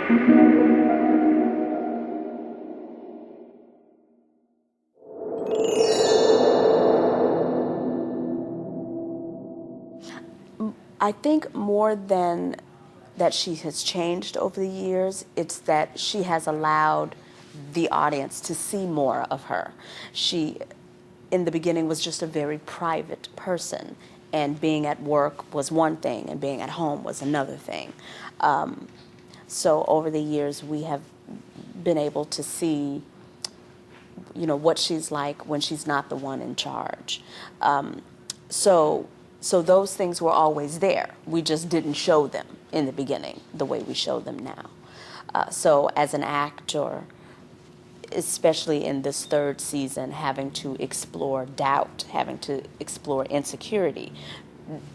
I think more than that she has changed over the years, it's that she has allowed the audience to see more of her. She, in the beginning, was just a very private person, and being at work was one thing, and being at home was another thing. So over the years, we have been able to see, what she's like when she's not the one in charge. So so those things were always there. We just didn't show them in the beginning the way we show them now. So as an actor, especially in this third season, having to explore doubt, having to explore insecurity,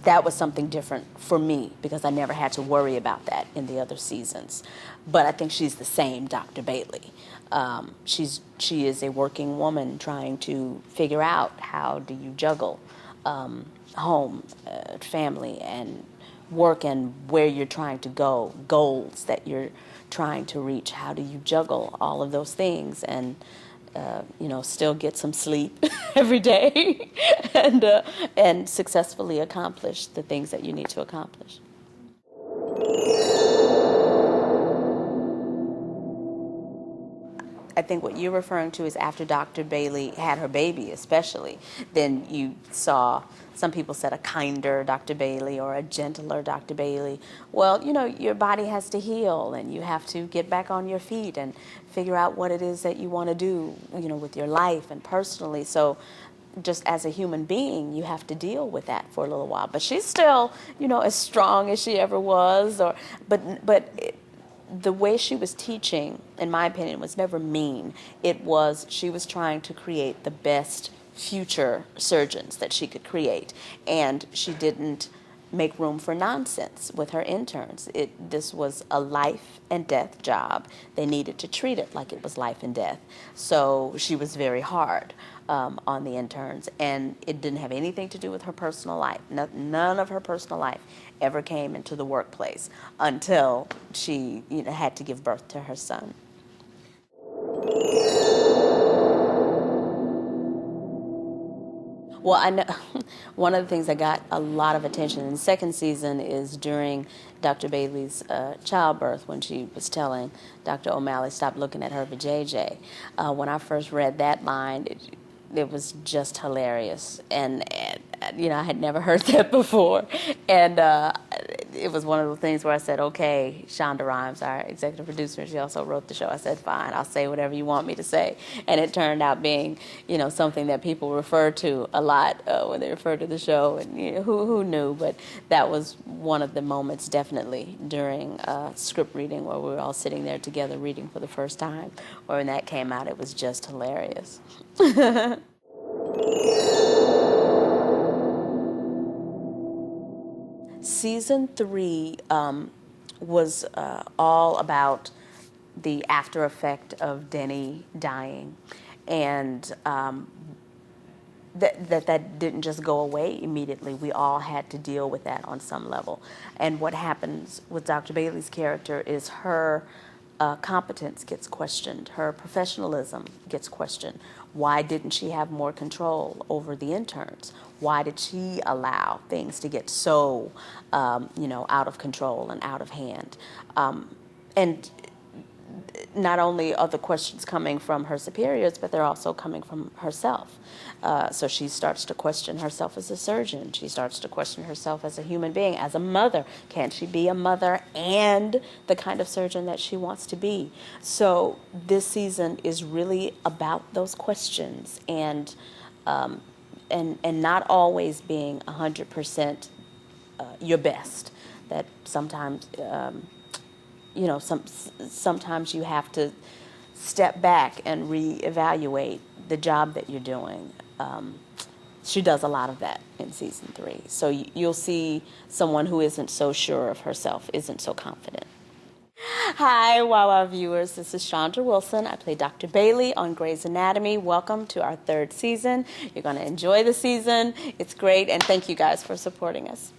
that was something different for me because I never had to worry about that in the other seasons. But I think she's the same Dr. Bailey. She is a working woman trying to figure out how do you juggle home, family, and work, and where you're trying to go, goals that you're trying to reach. How do you juggle all of those things and still get some sleep every day and successfully accomplish the things that you need to accomplish. I think what you're referring to is after Dr. Bailey had her baby, especially, then you saw, some people said, a kinder Dr. Bailey or a gentler Dr. Bailey. Well, your body has to heal, and you have to get back on your feet and figure out what it is that you want to do, with your life and personally. So just as a human being, you have to deal with that for a little while. But she's still, as strong as she ever was. The way she was teaching, in my opinion, was never mean. She was trying to create the best future surgeons that she could create. And she didn't make room for nonsense with her interns. This was a life and death job. They needed to treat it like it was life and death. So she was very hard on the interns, and it didn't have anything to do with her personal life. None of her personal life ever came into the workplace until she had to give birth to her son. Well, I know one of the things that got a lot of attention in the second season is during Dr. Bailey's childbirth, when she was telling Dr. O'Malley, stop looking at her vajayjay. When I first read that line, it was just hilarious. And I had never heard that before. And it was one of the things where I said, okay, Shonda Rhimes, our executive producer, she also wrote the show. I said, fine, I'll say whatever you want me to say. And it turned out being, something that people refer to a lot when they refer to the show. And who knew? But that was one of the moments, definitely, during script reading, where we were all sitting there together reading for the first time. Or when that came out, it was just hilarious. Season 3 was all about the after effect of Denny dying, and that didn't just go away immediately. We all had to deal with that on some level. And what happens with Dr. Bailey's character is her competence gets questioned, her professionalism gets questioned. Why didn't she have more control over the interns? Why did she allow things to get so, out of control and out of hand? And not only are the questions coming from her superiors, but they're also coming from herself. So she starts to question herself as a surgeon. She starts to question herself as a human being, as a mother. Can she be a mother and the kind of surgeon that she wants to be? So this season is really about those questions and not always being 100% your best. That sometimes sometimes you have to step back and reevaluate the job that you're doing. She does a lot of that in season 3. So you'll see someone who isn't so sure of herself, isn't so confident. Hi, WOWOW viewers. This is Chandra Wilson. I play Dr. Bailey on Grey's Anatomy. Welcome to our 3rd season. You're going to enjoy the season. It's great, and thank you guys for supporting us.